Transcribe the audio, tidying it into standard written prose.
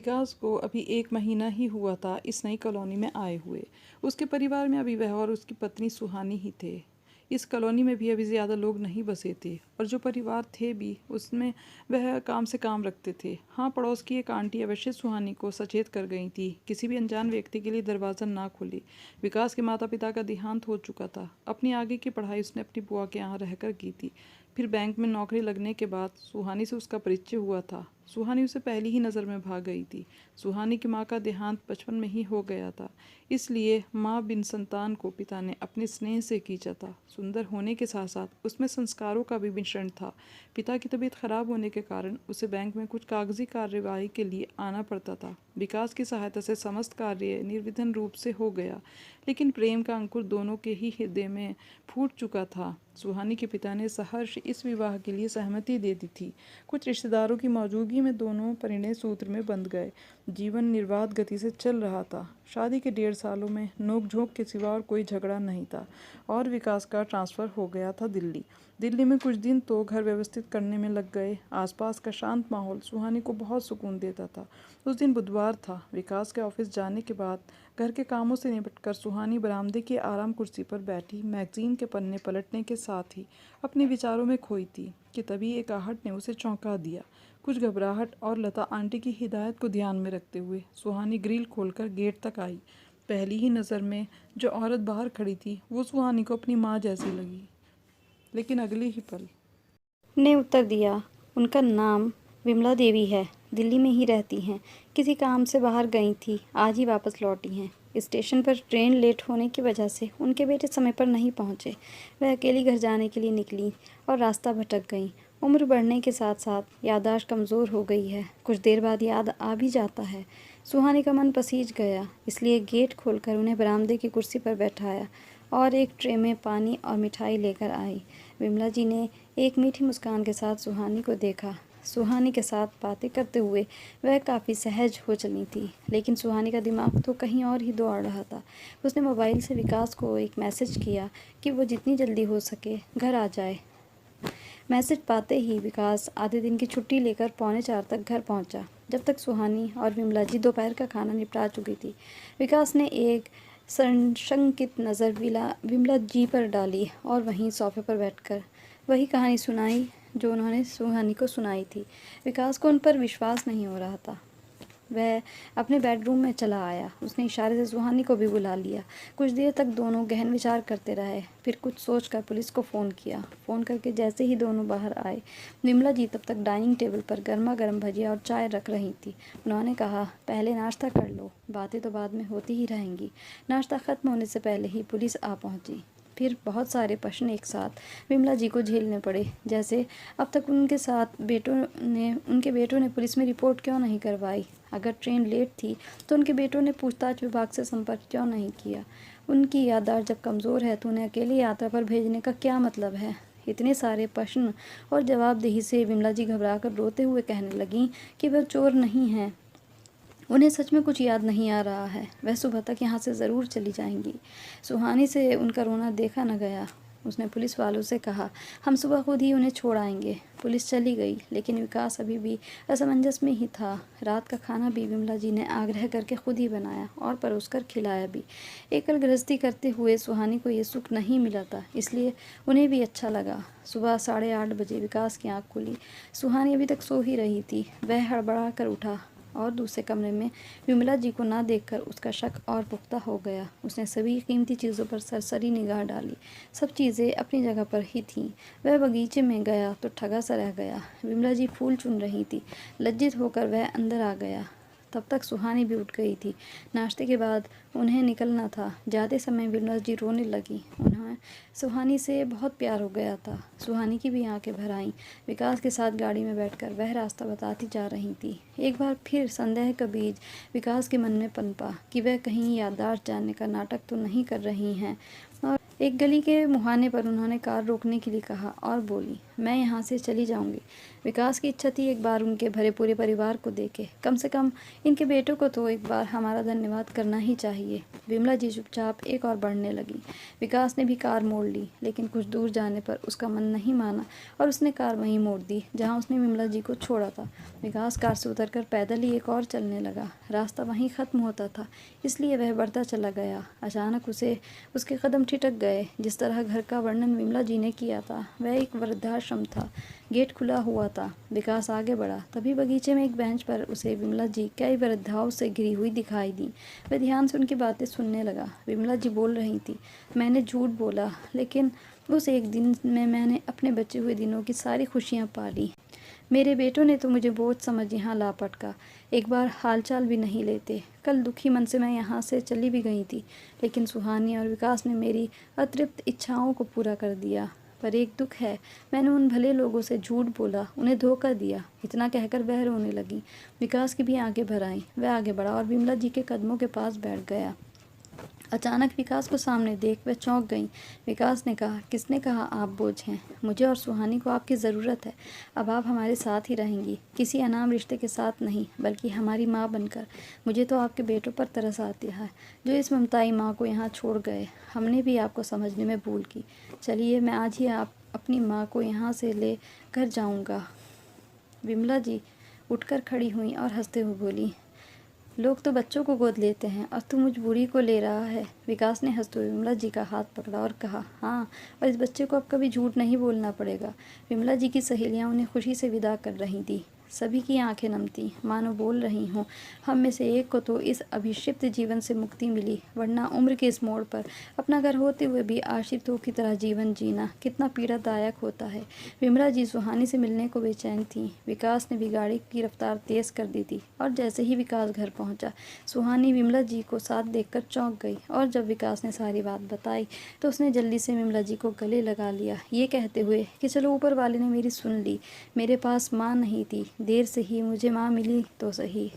विकास को अभी 1 महीना ही हुआ था इस नई कॉलोनी में आए हुए। उसके परिवार में अभी वह और उसकी पत्नी सुहानी ही थे। इस कॉलोनी में भी अभी ज़्यादा लोग नहीं बसे थे और जो परिवार थे भी उसमें वह काम से काम रखते थे। हाँ, पड़ोस की एक आंटी अवश्य सुहानी को सचेत कर गई थी, किसी भी अनजान व्यक्ति के लिए दरवाज़ा ना खोले। विकास के माता पिता का देहांत हो चुका था। अपनी आगे की पढ़ाई उसने अपनी बुआ के यहाँ रहकर की थी। फिर बैंक में नौकरी लगने के बाद सुहानी से उसका परिचय हुआ था। सुहानी उसे पहली ही नज़र में भाग गई थी। सुहानी की माँ का देहांत बचपन में ही हो गया था, इसलिए माँ बिन संतान को पिता ने अपने स्नेह से खींचा था। सुंदर होने के साथ साथ उसमें संस्कारों का भी मिश्रण था। पिता की तबीयत खराब होने के कारण उसे बैंक में कुछ कागजी कार्यवाही के लिए आना पड़ता था। विकास की सहायता से समस्त कार्य निर्विघ्न रूप से हो गया, लेकिन प्रेम का अंकुर दोनों के ही हृदय में फूट चुका था। सुहानी के पिता ने सहर्ष इस विवाह के लिए सहमति दे दी थी। कुछ रिश्तेदारों की मौजूदगी में दोनों परिणय सूत्र में बंध गए। जीवन निर्बाध गति से चल रहा था। शादी के 1.5 सालों में नोक-झोंक के सिवा और कोई झगड़ा नहीं था और विकास का ट्रांसफ़र हो गया था दिल्ली। दिल्ली में कुछ दिन तो घर व्यवस्थित करने में लग गए। आसपास का शांत माहौल सुहानी को बहुत सुकून देता था। उस दिन बुधवार था। विकास के ऑफिस जाने के बाद घर के कामों से निपटकर सुहानी बरामदे की आराम कुर्सी पर बैठी मैगजीन के पन्ने पलटने के साथ ही अपने विचारों में खोई थी कि तभी एक आहट ने उसे चौंका दिया। कुछ घबराहट और लता आंटी की हिदायत को ध्यान में रखते हुए सुहानी ग्रिल खोलकर गेट तक आई। पहली ही नज़र में जो औरत बाहर खड़ी थी वो सुहानी को अपनी माँ जैसी लगी, लेकिन अगले ही पल ने उत्तर दिया, उनका नाम विमला देवी है, दिल्ली में ही रहती हैं, किसी काम से बाहर गई थी, आज ही वापस लौटी हैं। स्टेशन पर ट्रेन लेट होने की वजह से उनके बेटे समय पर नहीं पहुंचे। वह अकेली घर जाने के लिए निकली और रास्ता भटक गईं। उम्र बढ़ने के साथ साथ याददाश्त कमज़ोर हो गई है, कुछ देर बाद याद आ भी जाता है। सुहानी का मन पसीज गया, इसलिए गेट खोलकर उन्हें बरामदे की कुर्सी पर बैठाया और एक ट्रे में पानी और मिठाई लेकर आई। विमला जी ने एक मीठी मुस्कान के साथ सुहानी को देखा। सुहानी के साथ बातें करते हुए वह काफ़ी सहज हो चली थी, लेकिन सुहानी का दिमाग तो कहीं और ही दौड़ रहा था। उसने मोबाइल से विकास को एक मैसेज किया कि वो जितनी जल्दी हो सके घर आ जाए। मैसेज पाते ही विकास आधे दिन की छुट्टी लेकर 3:45 तक घर पहुंचा। जब तक सुहानी और विमला जी दोपहर का खाना निपटा चुकी थी, विकास ने एक संशंकित नज़र विमला जी पर डाली और वहीं सोफे पर बैठकर वही कहानी सुनाई जो उन्होंने सुहानी को सुनाई थी। विकास को उन पर विश्वास नहीं हो रहा था। वह अपने बेडरूम में चला आया। उसने इशारे से सुहानी को भी बुला लिया। कुछ देर तक दोनों गहन विचार करते रहे। फिर कुछ सोचकर पुलिस को फ़ोन किया। फ़ोन करके जैसे ही दोनों बाहर आए, विमला जी तब तक डाइनिंग टेबल पर गर्मा गर्म भजिया और चाय रख रही थी। उन्होंने कहा, पहले नाश्ता कर लो, बातें तो बाद में होती ही रहेंगी। नाश्ता ख़त्म होने से पहले ही पुलिस आ पहुंची। फिर बहुत सारे प्रश्न एक साथ विमला जी को झेलने पड़े, जैसे अब तक उनके बेटों ने पुलिस में रिपोर्ट क्यों नहीं करवाई? अगर ट्रेन लेट थी तो उनके बेटों ने पूछताछ विभाग से संपर्क क्यों नहीं किया? उनकी याददाश्त जब कमज़ोर है तो उन्हें अकेली यात्रा पर भेजने का क्या मतलब है? इतने सारे प्रश्न और जवाबदेही से विमला जी घबराकर रोते हुए कहने लगीं कि वह चोर नहीं है। उन्हें सच में कुछ याद नहीं आ रहा है। वह सुबह तक यहाँ से ज़रूर चली जाएंगी। सुहानी से उनका रोना देखा न गया। उसने पुलिस वालों से कहा, हम सुबह खुद ही उन्हें छोड़ आएंगे। पुलिस चली गई, लेकिन विकास अभी भी असमंजस में ही था। रात का खाना भी विमला जी ने आग्रह करके खुद ही बनाया और परोसकर खिलाया भी। एकल गृहस्थी करते हुए सुहानी को ये सुख नहीं मिला था, इसलिए उन्हें भी अच्छा लगा। सुबह 8:30 बजे विकास की आँख खुली। सुहानी अभी तक सो ही रही थी। वह हड़बड़ा कर उठा और दूसरे कमरे में विमला जी को ना देखकर उसका शक और पुख्ता हो गया। उसने सभी कीमती चीज़ों पर सरसरी निगाह डाली। सब चीज़ें अपनी जगह पर ही थीं। वह बगीचे में गया तो ठगा सा रह गया। विमला जी फूल चुन रही थी। लज्जित होकर वह अंदर आ गया। तब तक सुहानी भी उठ गई थी। नाश्ते के बाद उन्हें निकलना था। जाते समय विमला जी रोने लगी। उन्हें सुहानी से बहुत प्यार हो गया था। सुहानी की भी आंखें भर आईं। विकास के साथ गाड़ी में बैठकर वह रास्ता बताती जा रही थी। एक बार फिर संदेह का बीज विकास के मन में पनपा कि वह कहीं याददाश्त जानने का नाटक तो नहीं कर रही हैं। और एक गली के मुहाने पर उन्होंने कार रोकने के लिए कहा और बोली, मैं यहाँ से चली जाऊँगी। विकास की इच्छा थी एक बार उनके भरे पूरे परिवार को देखे, कम से कम इनके बेटों को तो एक बार हमारा धन्यवाद करना ही चाहिए। विमला जी चुपचाप एक और बढ़ने लगी। विकास ने भी कार मोड़ ली, लेकिन कुछ दूर जाने पर उसका मन नहीं माना और उसने कार वहीं मोड़ दी जहाँ उसने विमला जी को छोड़ा था। विकास कार से उतरकर पैदल ही एक और चलने लगा। रास्ता वहीं ख़त्म होता था, इसलिए वह बढ़ता चला गया। अचानक उसके कदम ठिठक गए। जिस तरह घर का वर्णन विमला जी ने किया था, वह एक वृद्धाश्रम था। गेट खुला हुआ था। विकास आगे बढ़ा, तभी बगीचे में एक बेंच पर उसे विमला जी कई वृद्धाओं से घिरी हुई दिखाई दी। वह ध्यान से उनकी बातें सुनने लगा। विमला जी बोल रही थी, मैंने झूठ बोला, लेकिन उस एक दिन में मैंने अपने बचे हुए दिनों की सारी खुशियाँ पा ली। मेरे बेटों ने तो मुझे बोझ समझ यहाँ ला पटका, एक बार हालचाल भी नहीं लेते। कल दुखी मन से मैं यहाँ से चली भी गई थी, लेकिन सुहानी और विकास ने मेरी अतृप्त इच्छाओं को पूरा कर दिया। पर एक दुख है, मैंने उन भले लोगों से झूठ बोला, उन्हें धोखा दिया। इतना कहकर वह रोने लगी। विकास की भी आंखें भर आईं। वह आगे बढ़ा और विमला जी के कदमों के पास बैठ गया। अचानक विकास को सामने देख वह चौंक गई। विकास ने कहा, किसने कहा आप बोझ हैं? मुझे और सुहानी को आपकी ज़रूरत है। अब आप हमारे साथ ही रहेंगी, किसी अनाम रिश्ते के साथ नहीं, बल्कि हमारी माँ बनकर। मुझे तो आपके बेटों पर तरस आती है, जो इस ममताई माँ को यहाँ छोड़ गए। हमने भी आपको समझने में भूल की। चलिए, मैं आज ही अपनी माँ को यहाँ से ले कर जाऊँगा। विमला जी उठकर खड़ी हुई और हंसते हुए बोली, लोग तो बच्चों को गोद लेते हैं और तू मुझ बूढ़ी को ले रहा है। विकास ने हंसते हुए विमला जी का हाथ पकड़ा और कहा, हाँ, और इस बच्चे को अब कभी झूठ नहीं बोलना पड़ेगा। विमला जी की सहेलियां उन्हें खुशी से विदा कर रही थी। सभी की आंखें नम थीं, मानो बोल रही हों, हम में से एक को तो इस अभिशिप्त जीवन से मुक्ति मिली, वरना उम्र के इस मोड़ पर अपना घर होते हुए भी आश्रितों की तरह जीवन जीना कितना पीड़ादायक होता है। विमला जी सुहानी से मिलने को बेचैन थीं। विकास ने भी गाड़ी की रफ्तार तेज़ कर दी थी और जैसे ही विकास घर पहुंचा, सुहानी विमला जी को साथ देखकर चौंक गई और जब विकास ने सारी बात बताई तो उसने जल्दी से विमला जी को गले लगा लिया, ये कहते हुए कि चलो, ऊपर वाले ने मेरी सुन ली। मेरे पास माँ नहीं थी, देर से ही मुझे माँ मिली तो सही।